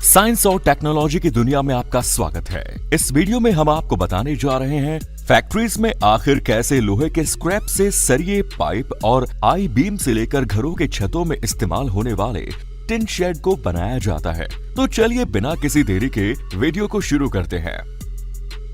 Science और technology की दुनिया में आपका स्वागत है। इस वीडियो में हम आपको बताने जा रहे हैं फैक्ट्रीज में आखिर कैसे लोहे के स्क्रैप से सरिये, पाइप और आई बीम से लेकर घरों के छतों में इस्तेमाल होने वाले टिन शेड को बनाया जाता है। तो चलिए बिना किसी देरी के वीडियो को शुरू करते हैं।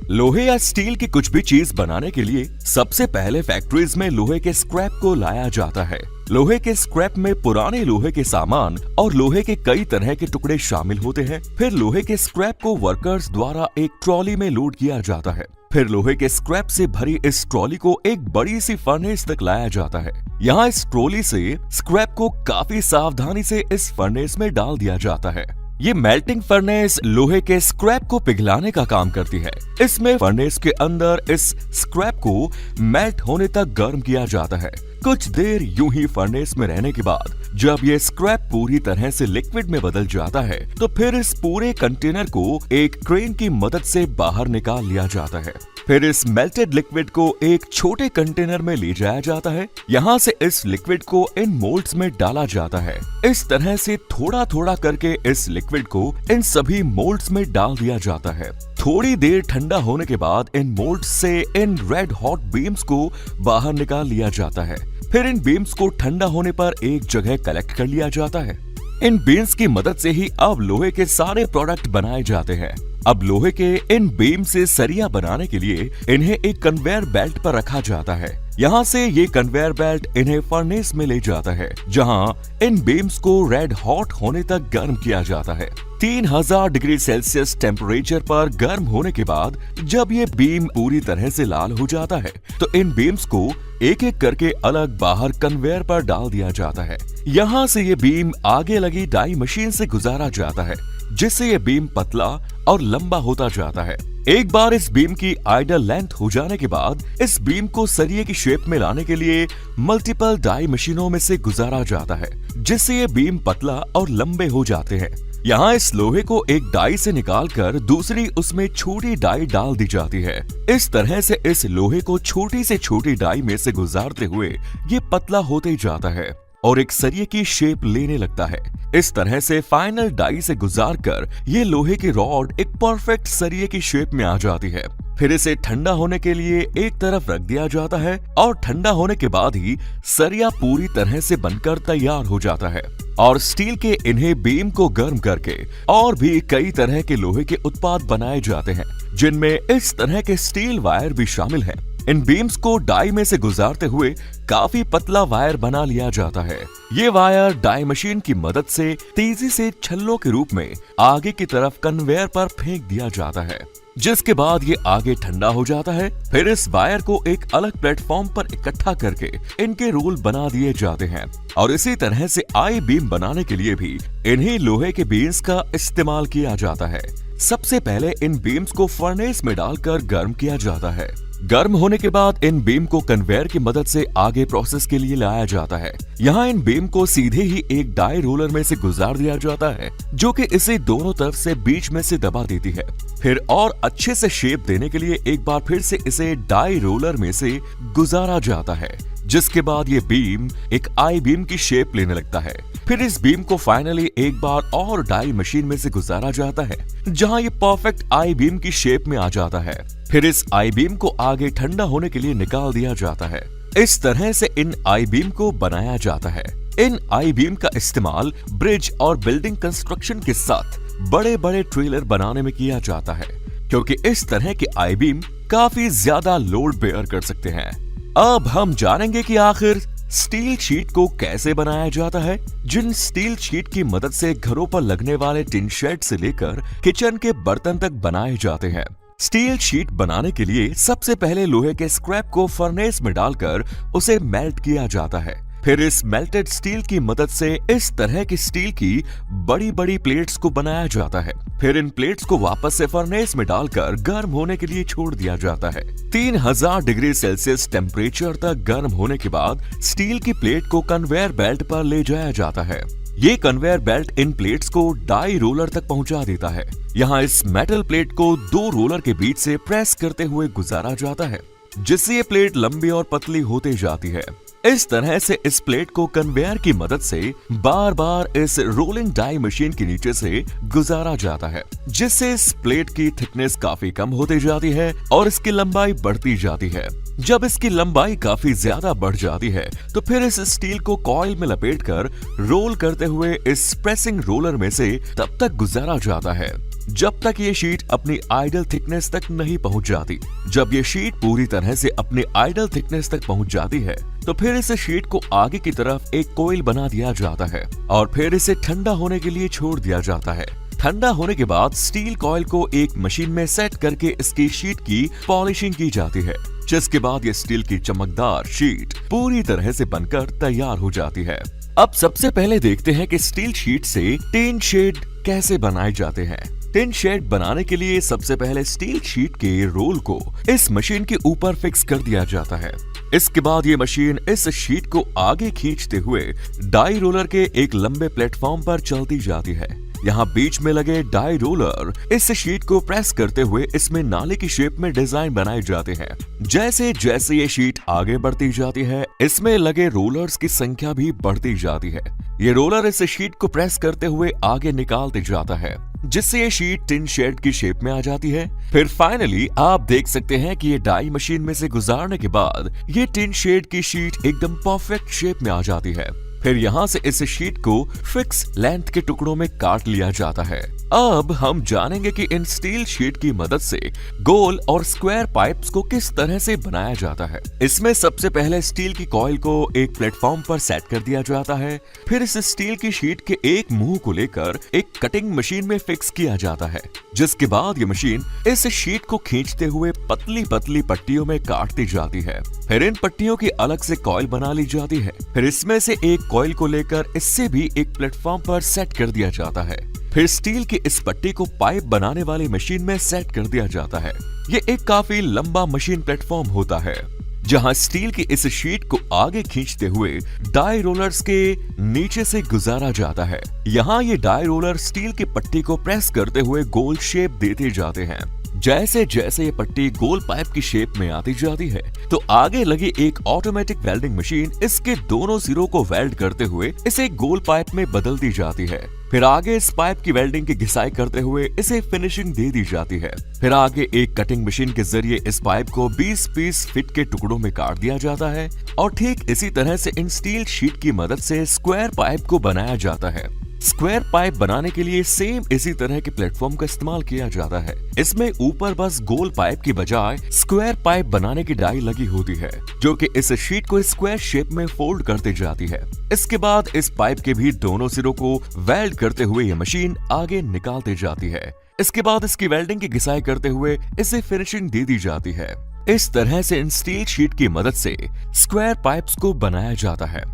लोहे या स्टील की कुछ भी चीज बनाने के लिए सबसे पहले फैक्ट्रीज में लोहे के स्क्रैप को लाया जाता है। लोहे के स्क्रैप में पुराने लोहे के सामान और लोहे के कई तरह के टुकड़े शामिल होते हैं। फिर लोहे के स्क्रैप को वर्कर्स द्वारा एक ट्रॉली में लोड किया जाता है। फिर लोहे के स्क्रैप से भरी इस ट्रॉली को एक बड़ी सी फर्नेस तक लाया जाता है। यहाँ इस ट्रॉली से स्क्रैप को काफी सावधानी से इस फर्नेस में डाल दिया जाता है। ये मेल्टिंग फर्नेस लोहे के स्क्रैप को पिघलाने का काम करती है। इसमें फर्नेस के अंदर इस स्क्रैप को मेल्ट होने तक गर्म किया जाता है। कुछ देर यूं ही फर्नेस में रहने के बाद जब ये स्क्रैप पूरी तरह से लिक्विड में बदल जाता है तो फिर इस पूरे कंटेनर को एक क्रेन की मदद से बाहर निकाल लिया जाता है। फिर इस मेल्टेड लिक्विड को एक छोटे कंटेनर में ले जाया जाता है। यहाँ से इस लिक्विड को इन मोल्ड्स में डाला जाता है। इस तरह से थोड़ा थोड़ा करके इस लिक्विड को इन सभी मोल्ड्स में डाल दिया जाता है। थोड़ी देर ठंडा होने के बाद इन मोल्ड्स से इन रेड हॉट बीम्स को बाहर निकाल लिया जाता है। फिर इन बीम्स को ठंडा होने पर एक जगह कलेक्ट कर लिया जाता है। इन बीम्स की मदद से ही अब लोहे के सारे प्रोडक्ट बनाए जाते हैं। अब लोहे के इन बीम से सरिया बनाने के लिए इन्हें एक कन्वेयर बेल्ट पर रखा जाता है। यहाँ से ये कन्वेयर बेल्ट इन्हें फर्नेस में ले जाता है, जहाँ इन बीम्स को रेड हॉट होने तक गर्म किया जाता है। 3000 डिग्री सेल्सियस टेम्परेचर पर गर्म होने के बाद जब ये बीम पूरी तरह से लाल हो जाता है तो इन बीम्स को एक एक करके अलग बाहर कन्वेयर पर डाल दिया जाता है। यहाँ से ये बीम आगे लगी डाई मशीन से गुजारा जाता है, जिससे ये बीम पतला और लंबा होता जाता है। एक बार इस बीम की आइडल लेंथ हो जाने के बाद इस बीम को सरिये की शेप में लाने के लिए मल्टीपल डाई मशीनों में से गुजारा जाता है, जिससे ये बीम पतला और लंबे हो जाते हैं। यहाँ इस लोहे को एक डाई से निकालकर दूसरी उसमें छोटी डाई डाल दी जाती है। इस तरह से इस लोहे को छोटी से छोटी डाई में से गुजारते हुए ये पतला होते जाता है और एक सरिये की शेप लेने लगता है। इस तरह से फाइनल डाई से गुजारकर ये लोहे की रॉड एक परफेक्ट सरिये की शेप में आ जाती है। फिर इसे ठंडा होने के लिए एक तरफ रख दिया जाता है और ठंडा होने के बाद ही सरिया पूरी तरह से बनकर तैयार हो जाता है। और स्टील के इन्हें बीम को गर्म करके और भी कई तरह के लोहे के उत्पाद बनाए जाते हैं, जिनमें इस तरह के स्टील वायर भी शामिल हैं। इन बीम्स को डाई में से गुजारते हुए काफी पतला वायर बना लिया जाता है। ये वायर डाई मशीन की मदद से तेजी से छल्लों के रूप में आगे की तरफ कन्वेयर पर फेंक दिया जाता है, जिसके बाद ये आगे ठंडा हो जाता है। फिर इस वायर को एक अलग प्लेटफॉर्म पर इकट्ठा करके इनके रोल बना दिए जाते हैं। और इसी तरह से आई बीम बनाने के लिए भी इन्हीं लोहे के बीम्स का इस्तेमाल किया जाता है। सबसे पहले इन बीम्स को फर्नेस में डालकर गर्म किया जाता है। गर्म होने के बाद इन बीम को कन्वेयर की मदद से आगे प्रोसेस के लिए लाया जाता है। यहाँ इन बीम को सीधे ही एक डाई रोलर में से गुजार दिया जाता है, जो कि इसे दोनों तरफ से बीच में से दबा देती है। फिर और अच्छे से शेप देने के लिए एक बार फिर से इसे डाई रोलर में से गुजारा जाता है, जिसके बाद ये बीम एक आई बीम की शेप लेने लगता है। फिर इस बीम को फाइनली एक बार और डाई मशीन में से गुजारा जाता है, जहां ये परफेक्ट आई बीम की शेप में आ जाता है। फिर इस आई बीम को आगे ठंडा होने के लिए निकाल दिया जाता है। इस तरह से इन आई बीम को बनाया जाता है। इन आई बीम का इस्तेमाल ब्रिज और बिल्डिंग कंस्ट्रक्शन के साथ बड़े बड़े ट्रेलर बनाने में किया जाता है, क्योंकि इस तरह के आई बीम काफी ज्यादा लोड बेयर कर सकते हैं। अब हम जानेंगे कि आखिर स्टील शीट को कैसे बनाया जाता है। जिन स्टील शीट की मदद से घरों पर लगने वाले टिन शेड से लेकर किचन के बर्तन तक बनाए जाते हैं। स्टील शीट बनाने के लिए सबसे पहले लोहे के स्क्रैप को फर्नेस में डालकर उसे मेल्ट किया जाता है। फिर इस मेल्टेड स्टील की मदद से इस तरह की स्टील की बड़ी बड़ी प्लेट्स को बनाया जाता है। फिर इन प्लेट्स को वापस से फर्नेस में डालकर गर्म होने के लिए छोड़ दिया जाता है। 3000 डिग्री सेल्सियस टेम्परेचर तक गर्म होने के बाद स्टील की प्लेट को कन्वेयर बेल्ट पर ले जाया जाता है। ये कन्वेयर बेल्ट इन प्लेट्स को डाई रोलर तक पहुंचा देता है। यहाँ इस मेटल प्लेट को दो रोलर के बीच से प्रेस करते हुए गुजारा जाता है, जिससे ये प्लेट लंबी और पतली होते जाती है। इस तरह से इस प्लेट को कन्वेयर की मदद से बार बार इस रोलिंग डाई मशीन के नीचे से गुजारा जाता है, जिससे इस प्लेट की थिकनेस काफी कम होती जाती है और इसकी लंबाई बढ़ती जाती है। जब इसकी लंबाई काफी ज्यादा बढ़ जाती है तो फिर इस स्टील को कॉइल में लपेटकर रोल करते हुए इस प्रेसिंग रोलर में से तब तक गुजारा जाता है जब तक ये शीट अपनी आइडल थिकनेस तक नहीं पहुंच जाती। जब ये शीट पूरी तरह से अपनी आइडल थिकनेस तक पहुंच जाती है तो फिर इस शीट को आगे की तरफ एक कोइल बना दिया जाता है और फिर इसे ठंडा होने के लिए छोड़ दिया जाता है। ठंडा होने के बाद स्टील कॉइल को एक मशीन में सेट करके इसकी शीट की पॉलिशिंग की जाती है, जिसके बाद ये स्टील की चमकदार शीट पूरी तरह से बनकर तैयार हो जाती है। अब सबसे पहले देखते हैं कि स्टील शीट से टिन शेड कैसे बनाए जाते हैं। टिन शेड बनाने के लिए सबसे पहले स्टील शीट के रोल को इस मशीन के ऊपर फिक्स कर दिया जाता है। इसके बाद ये मशीन इस शीट को आगे खींचते हुए डाई रोलर के एक लंबे प्लेटफॉर्म पर चलती जाती है। यहाँ बीच में लगे डाई रोलर इस शीट को प्रेस करते हुए इसमें नाले की शेप में डिजाइन बनाए जाते हैं। जैसे जैसे ये शीट आगे बढ़ती जाती है, इसमें लगे रोलर्स की संख्या भी बढ़ती जाती है। ये रोलर इस शीट को प्रेस करते हुए आगे निकालते जाता है, जिससे ये शीट टिन शेड की शेप में आ जाती है। फिर फाइनली आप देख सकते हैं कि ये डाई मशीन में से गुजारने के बाद ये टिन शेड की शीट एकदम परफेक्ट शेप में आ जाती है। फिर यहाँ से इस शीट को फिक्स लेंथ के टुकड़ों में काट लिया जाता है। अब हम जानेंगे कि इन स्टील शीट की मदद से गोल और स्क्वायर पाइप्स को किस तरह से बनाया जाता है। इसमें सबसे पहले स्टील की कॉइल को एक प्लेटफॉर्म पर सेट कर दिया जाता है। फिर इस स्टील की शीट के एक मुंह को लेकर एक कटिंग मशीन में फिक्स किया जाता है, जिसके बाद ये मशीन इस शीट को खींचते हुए पतली पतली पट्टियों में काटती जाती है। फिर इन पट्टियों की अलग से कॉइल बना ली जाती है। फिर इसमें से एक कॉइल को लेकर इससे भी एक प्लेटफॉर्म पर सेट कर दिया जाता है। फिर स्टील की इस पट्टी को पाइप बनाने वाली मशीन में सेट कर दिया जाता है। ये एक काफी लंबा मशीन प्लेटफॉर्म होता है, जहां स्टील की इस शीट को आगे खींचते हुए डाई रोलर्स के नीचे से गुजारा जाता है। यहाँ ये डाई रोलर स्टील की पट्टी को प्रेस करते हुए गोल शेप देते जाते हैं। जैसे जैसे ये पट्टी गोल पाइप की शेप में आती जाती है तो आगे लगी एक ऑटोमेटिक वेल्डिंग मशीन इसके दोनों सिरों को वेल्ड करते हुए इसे गोल पाइप में बदलती जाती है। फिर आगे इस पाइप की वेल्डिंग की घिसाई करते हुए इसे फिनिशिंग दे दी जाती है। फिर आगे एक कटिंग मशीन के जरिए इस पाइप को 20 फीट के टुकड़ों में काट दिया जाता है और ठीक इसी तरह से इन स्टील शीट की मदद से स्क्वायर पाइप को बनाया जाता है। स्क्वायर पाइप बनाने के लिए सेम इसी तरह के प्लेटफॉर्म का इस्तेमाल किया जाता है। इसमें ऊपर बस गोल पाइप की बजाय स्क्वायर पाइप बनाने की डाई लगी होती है, जो कि इस शीट को स्क्वायर शेप में फोल्ड करते जाती है। इसके बाद इस पाइप के भी दोनों सिरों को वेल्ड करते हुए ये मशीन आगे निकालते जाती है। इसके बाद इसकी वेल्डिंग की घिसाई करते हुए इसे फिनिशिंग दे दी जाती है। इस तरह से इन स्टील शीट की मदद से स्क्वायर पाइप्स को बनाया जाता है।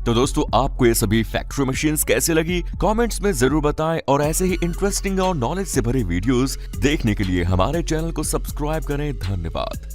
तो दोस्तों, आपको ये सभी फैक्ट्री मशीन्स कैसे लगी कमेंट्स में जरूर बताएं और ऐसे ही इंटरेस्टिंग और नॉलेज से भरे वीडियोस देखने के लिए हमारे चैनल को सब्सक्राइब करें। धन्यवाद।